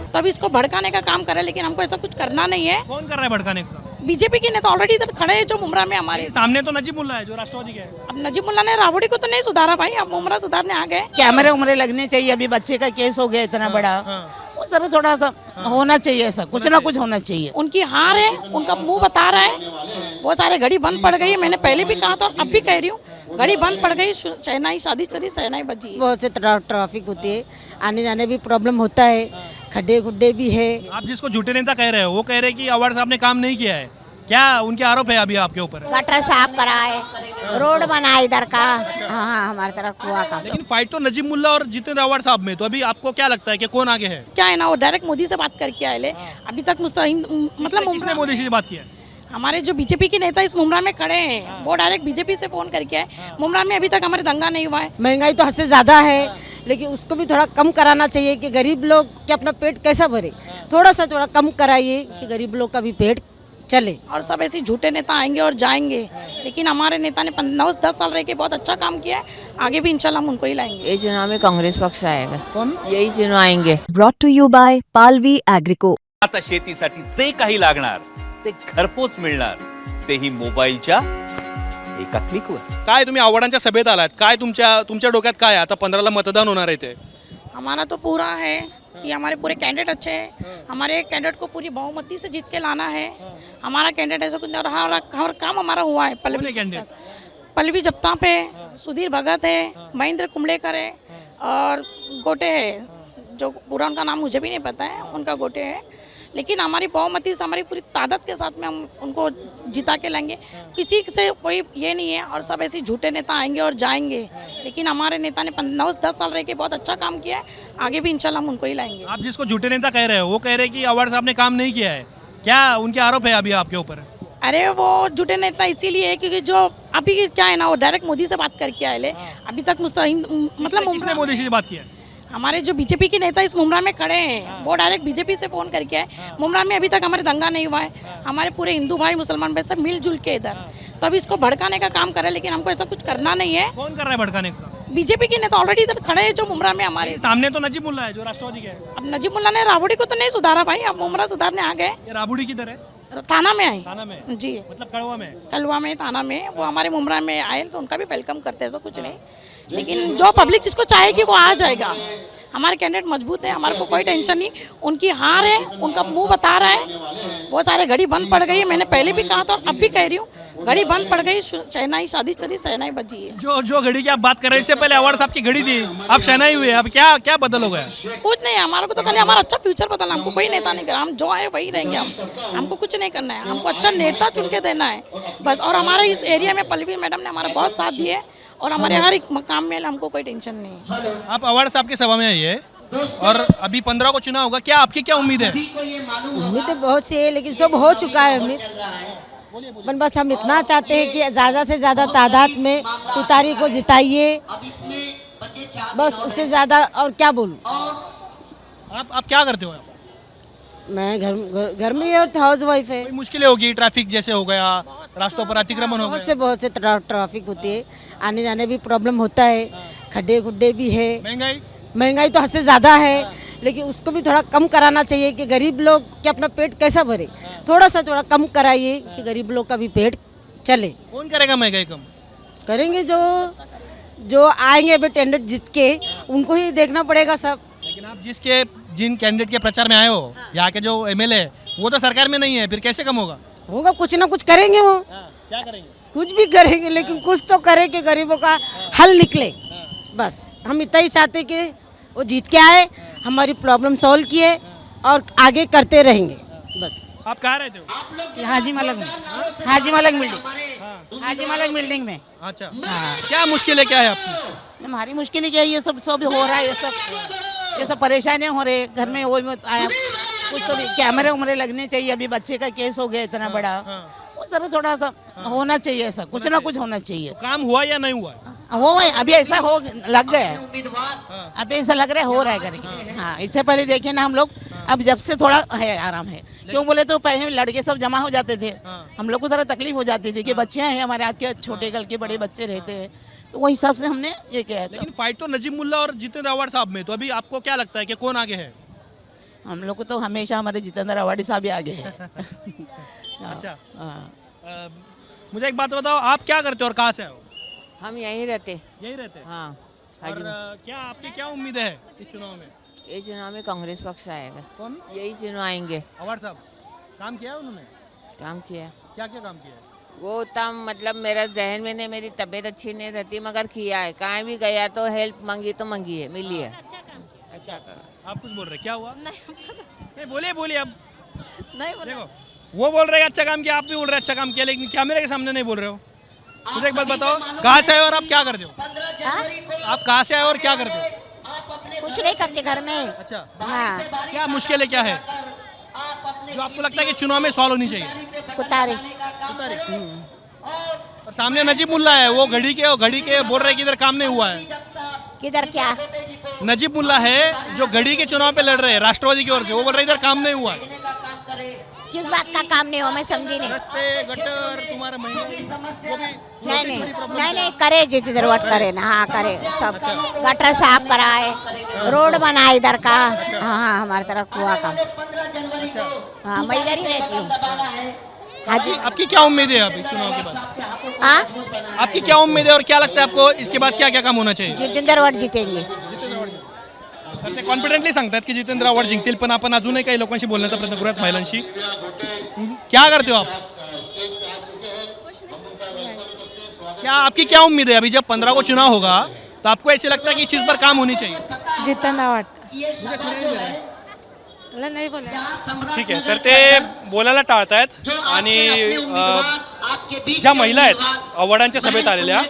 तो अभी इसको भड़काने का काम कर रहे हैं, लेकिन हमको ऐसा कुछ करना नहीं है। कौन कर रहा है भड़काने का? बीजेपी के नेता ऑलरेडी इधर खड़े हैं जो मुमरा में हमारे। सामने तो नजीबुल्ला है जो राष्ट्रवादी के है। अब नजीबुल्ला ने राबड़ी को तो नहीं सुधारा भाई, अब मुमरा सुधारने आ गए। कैमरे उमरे लगने चाहिए, अभी बच्चे का केस हो गया इतना बड़ा, वो सर थोड़ा सा होना चाहिए, ऐसा कुछ ना कुछ होना चाहिए। उनकी हार है, उनका मुंह बता रहा है। बहुत सारे घड़ी बंद पड़ गई है, मैंने पहले भी कहा था और अब भी कह रही हूँ, घड़ी बंद पड़ गई, शहनाई शादी चली, शहनाई बजी। बहुत से ट्रैफिक होती है, आने जाने भी प्रॉब्लम होता है, खड्डे खुड्डे भी है। आप जिसको झूठे नेता कह रहे हो वो कह रहे हैं कि अवार्ड साहब ने काम नहीं किया है, क्या उनके आरोप है अभी आपके ऊपर? गटर साफ कराए, रोड बनाए इधर का, हाँ हमारी तरफ कुआ का। लेकिन फाइट तो नजीब मुल्ला और जितेंद्र अवार्ड साहब में, तो अभी आपको क्या लगता है कि कौन आगे है? क्या है ना, वो डायरेक्ट मोदी से बात करके आए ले। अभी तक मतलब किसने मोदी से बात किया? हमारे जो बीजेपी के नेता इस मुमरा में खड़े हैं, वो डायरेक्ट बीजेपी से फोन करके आए। मुमरा में अभी तक हमारे दंगा नहीं हुआ है। महंगाई तो हद से ज़्यादा है, लेकिन उसको भी थोड़ा कम कराना चाहिए कि गरीब लोग के अपना पेट कैसा भरे। थोड़ा कम कराइए कि गरीब लोग का भी पेट चले। और सब ऐसे झूठे नेता आएंगे और जाएंगे, लेकिन हमारे नेता ने 9-10 साल रह के बहुत अच्छा काम किया है। आगे भी इंशाल्लाह हम उनको ही लाएंगे। ये चुनाव में काँग्रेस पक्ष आएगा, कौन? यही चुनाव आएंगे। ब्रॉट टू यू बाय पालवी ॲग्रिको। आता शेतीसाठी जे काही लागणार ते घरपोच मिळणार, तेही मोबाईलच्या एका क्लिकवर। काय तुम्ही आव्हाडांच्या सभेत आलात, काय तुमच्या डोक्यात काय आहे? आता 15ला मतदान होणार आहे ते। हमारा तो पूरा है कि हमारे पूरे कैंडिडेट अच्छे हैं, हमारे कैंडिडेट को पूरी बहुमती से जीत के लाना है। हमारा कैंडिडेट ऐसा कुछ नहीं, और हर काम हमारा हुआ है। पल्लवी जप्ताप है, सुधीर भगत है, महेंद्र कुंबलेकर है और गोटे है, जो पूरा उनका नाम मुझे भी नहीं पता है, उनका गोटे है। लेकिन हमारी बहुमती से, हमारी पूरी तादाद के साथ में हम उनको जिता के लाएंगे। किसी से कोई ये नहीं है, और सब ऐसे झूठे नेता आएंगे और जाएंगे, लेकिन हमारे नेता ने 9-10 साल रह के बहुत अच्छा काम किया है। आगे भी इंशाल्लाह हम उनको ही लाएंगे। आप जिसको झूठे नेता कह रहे हो वो कह रहे हैं कि अवार्ड साहब ने काम नहीं किया है, क्या उनके आरोप है अभी आपके ऊपर? अरे वो झूठे नेता इसीलिए है क्योंकि जो अभी क्या है ना, वो डायरेक्ट मोदी से बात करके आए ले। अभी तक मतलब किसने मोदी से बात किया? हमारे जो बीजेपी के नेता इस मुमरा में खड़े हैं, वो डायरेक्ट बीजेपी से फोन करके आए। मुमरा में अभी तक हमारे दंगा नहीं हुआ है। हमारे पूरे हिंदू भाई मुसलमान भाई सब मिलजुल के इधर, तो अभी इसको भड़काने का काम कर रहे हैं, लेकिन हमको ऐसा कुछ करना नहीं है। कौन कर रहा है भड़काने का? बीजेपी के नेता ऑलरेडी इधर खड़े हैं जो मुमरा में हमारे। सामने तो नजीबुल्ला है जो राष्ट्रवादी के है। अब नजीबुल्ला ने राबड़ी को तो नहीं सुधारा भाई, अब मुमरा सुधारने आ गए। ये राबुड़ी किधर है? थाना में आए। थाना में? जी, मतलब कड़वा में? कलवा में, थाना में। वो हमारे मुमरा में आए तो उनका भी वेलकम करते हैं, ऐसा कुछ नहीं। लेकिन जो पब्लिक जिसको चाहेगी वो आ जाएगा। हमारे कैंडिडेट मजबूत है, हमारे को कोई टेंशन नहीं। उनकी हार है, उनका मुंह बता रहा है। बहुत सारे घड़ी बंद पड़ गई है, मैंने पहले भी कहा था और अब भी कह रही हूँ, घड़ी बंद पड़ गई, शहनाई शादी चली, शहनाई बजी है। जो घड़ी की आप बात कर रहे हैं, इससे पहले अवार्ड साहब की घड़ी थी, अब शहनाई हुई है, अब क्या बदल हो गया? कुछ नहीं, हमारे को तो खाली हमारा अच्छा फ्यूचर बदलना, हमको कोई नेता नहीं करा। हम जो है वही रहेंगे। हमको कुछ नहीं करना है, हमको अच्छा नेता चुन के देना है बस। और हमारे इस एरिया में पल्लवी मैडम ने हमारा बहुत साथ दिया है, और हमारे हर एक काम में हमको कोई टेंशन नहीं है। आप अवार्ड साहब की सभा में आइए, और अभी 15 को चुनाव होगा, क्या आपकी क्या उम्मीद है? उम्मीद तो बहुत सी है, लेकिन सब हो चुका है उम्मीद। पर बस हम इतना चाहते हैं कि ज़्यादा से ज़्यादा तादाद में तुतारी को जिताइए, बस उससे ज़्यादा और क्या बोलूं। आप क्या करते हो? मैं घर में ही और हाउस वाइफ है। कोई मुश्किलें होगी, ट्रैफिक जैसे हो गया, रास्तों पर अतिक्रमण हो गया, बहुत से ट्रैफिक होती है, आने जाने भी प्रॉब्लम होता है, खड्डे खुड्डे भी है। महंगाई तो हद से ज़्यादा है, लेकिन उसको भी थोड़ा कम कराना चाहिए कि गरीब लोग के अपना पेट कैसा भरे। थोड़ा कम कराइए कि गरीब लोग का भी पेट चले। कौन करेगा महंगाई कम? करेंगे जो आएंगे अभी टेंडर जीत के, उनको ही देखना पड़ेगा सब। लेकिन आप जिन कैंडिडेट के प्रचार में आए हो, यहाँ के जो एमएलए वो तो सरकार में नहीं है, फिर कैसे कम होगा? कुछ ना कुछ करेंगे वो। क्या करेंगे? कुछ भी करेंगे, लेकिन कुछ तो करें कि गरीबों का हल निकले। बस हम इतना ही चाहते कि वो जीत के आए, हमारी प्रॉब्लम सॉल्व किए और आगे करते रहेंगे बस। आप कहाँ रहते हो? हाजी मलक बिल्डिंग में। अच्छा, क्या मुश्किल है, क्या है आपकी? हमारी मुश्किल क्या है, ये सब हो रहा है, ये सब परेशानियाँ हो रही है घर में। वो आया कुछ तो भी कैमरे उमरे लगने चाहिए, अभी बच्चे का केस हो गया इतना बड़ा, वो सर थोड़ा सा होना चाहिए, ऐसा कुछ ना कुछ होना चाहिए। काम हुआ या नहीं हुआ? हो अभी ऐसा हो लग गया है, अभी ऐसा लग रहा है हो रहा है करके। हाँ, इससे पहले देखिए ना हम लोग, अब जब से थोड़ा है आराम है। क्यों बोले तो पहले लड़के सब जमा हो जाते थे, हम लोग को ज़रा तकलीफ हो जाती थी कि बच्चे हैं हमारे आज के, छोटे कल के बड़े बच्चे रहते हैं, तो वही हिसाब से हमने ये किया है। लेकिन फाइट तो नजीब मुल्ला और जितेंद्र अवार्ड साहब में, तो अभी आपको क्या लगता है कि कौन आगे है? हम लोग को तो हमेशा हमारे जितेंद्र अवाडी साहब ही आगे है अच्छा हाँ। मुझे एक बात बताओ, आप क्या करते हो और कहाँ से आए हो? हम यहीं रहते। यही रहते हैं। हाँ और क्या आपकी क्या उम्मीदें है इस चुनाव में? ये चुनाव में कांग्रेस पक्ष आएगा। कौन? यही चुनाव आएंगे। अवार्ड साहब काम किया है उन्होंने? काम किया। क्या क्या काम किया है? वो तम मतलब मेरा जहन में नहीं, मेरी तबीयत अच्छी नहीं रहती मगर किया है। कहीं भी गया तो हेल्प मांगी तो मांगी है, मिली है। अच्छा आप कुछ बोल रहे, क्या हुआ? नहीं बोलिए बोलिए अब। नहीं देखो वो बोल रहे हैं अच्छा काम किया, आप भी बोल रहे हैं अच्छा काम किया, लेकिन कैमरे के सामने नहीं बोल रहे हो। मुझे एक बात बताओ, कहाँ से आए हो और आप क्या करते हो? आप कहाँ से आए हो और क्या करते हो? कुछ नहीं करते घर में। अच्छा हाँ क्या मुश्किलें क्या है जो आपको लगता है कि चुनाव में सॉल्व होनी चाहिए? कुतारी। और सामने नजीब मुल्ला है, वो घड़ी के बोल रहे हैं कि इधर काम नहीं हुआ है। किधर क्या? नजीब मुल्ला है जो घड़ी के चुनाव पे लड़ रहे हैं राष्ट्रवादी की ओर से, वो बोल रहे हैं इधर काम नहीं हुआ है। किस बात का काम नहीं हो, मैं समझी नहीं। रस्ते गटर तुम्हारे महीने वो भी नहीं नहीं नहीं नहीं करे जितनी जरूरत करे ना। हाँ करे सब। गटर साफ कराए, रोड बनाए इधर का। हाँ हमारी तरफ हुआ काम। हाँ मैं इधर ही रहती हूँ। हाँ जी। आपकी क्या उम्मीद है अभी चुनाव के बाद? हाँ आपकी क्या उम्मीद है और क्या लगता है आपको इसके बाद क्या क्या काम होना चाहिए? जितेंद्र अवार्ड जीतेंगे। तर ते कॉन्फिडेंटली सांगतात की जितेंद्र आव्हाड जिंकतील, पण आपण अजूनही काही लोकांशी बोलण्याचा प्रयत्न करूयात, महिलांशी. क्या करते हो आप? क्या आपकी क्या उम्मीद है अभी जब 15 को चुनाव होगा तो आपको ऐसे लगता है कि इस चीज पर काम होनी चाहिए? जितेंद्र अवार्ड नहीं बोले। ठीक आहे, तर ते बोलायला टाळतायत आणि ज्या महिला आहेत आव्हाडांच्या सभेत आलेल्या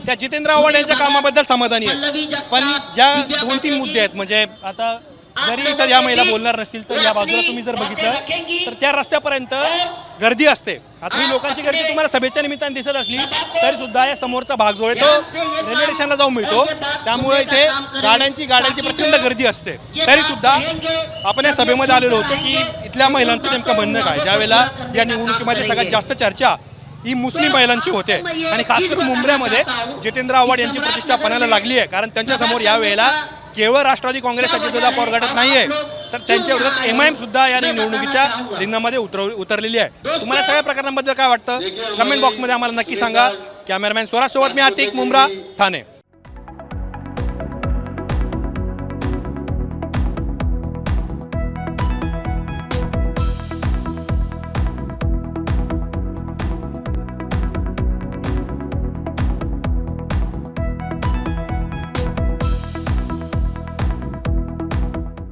त्या जितेंद्र आव्हाड यांच्या कामाबद्दल समाधानी आहेत, पण ज्या 2-3 मुद्दे आहेत म्हणजे आता जरी इथं या महिला बोलणार नसतील तर या बाजूला तुम्ही जर बघितलं तर त्या रस्त्यापर्यंत गर्दी असते. आता ही लोकांची गर्दी तुम्हाला सभेच्या निमित्ताने दिसत असली तरी सुद्धा या समोरचा भाग जो आहे तो रेल्वे स्टेशनला जाऊन मिळतो, त्यामुळे इथे गाड्यांची प्रचंड गर्दी असते. तरी सुद्धा आपण या सभेमध्ये आलेलो होतो की इथल्या महिलांचं नेमकं म्हणणं काय. ज्यावेळेला या निवडणुकीमध्ये सगळ्यात जास्त चर्चा ही मुस्लिम महिलांची होते आणि खास करून मुंबईमध्ये जितेंद्र आव्हाड यांची प्रतिष्ठा पणाला लागली आहे, कारण त्यांच्यासमोर या वेळेला केवळ राष्ट्रवादी काँग्रेस अजितदादा पवार गटात नाहीये तर त्यांच्या विरोधात एमआयएम सुद्धा या निवडणुकीच्या रिंगणामध्ये उतरलेली आहे. तुम्हाला सगळ्या प्रकरणांबद्दल काय वाटतं कमेंट बॉक्समध्ये आम्हाला नक्की सांगा. कॅमेरामॅन स्वराज सोबत मी आतिक मुंब्रा, ठाणे.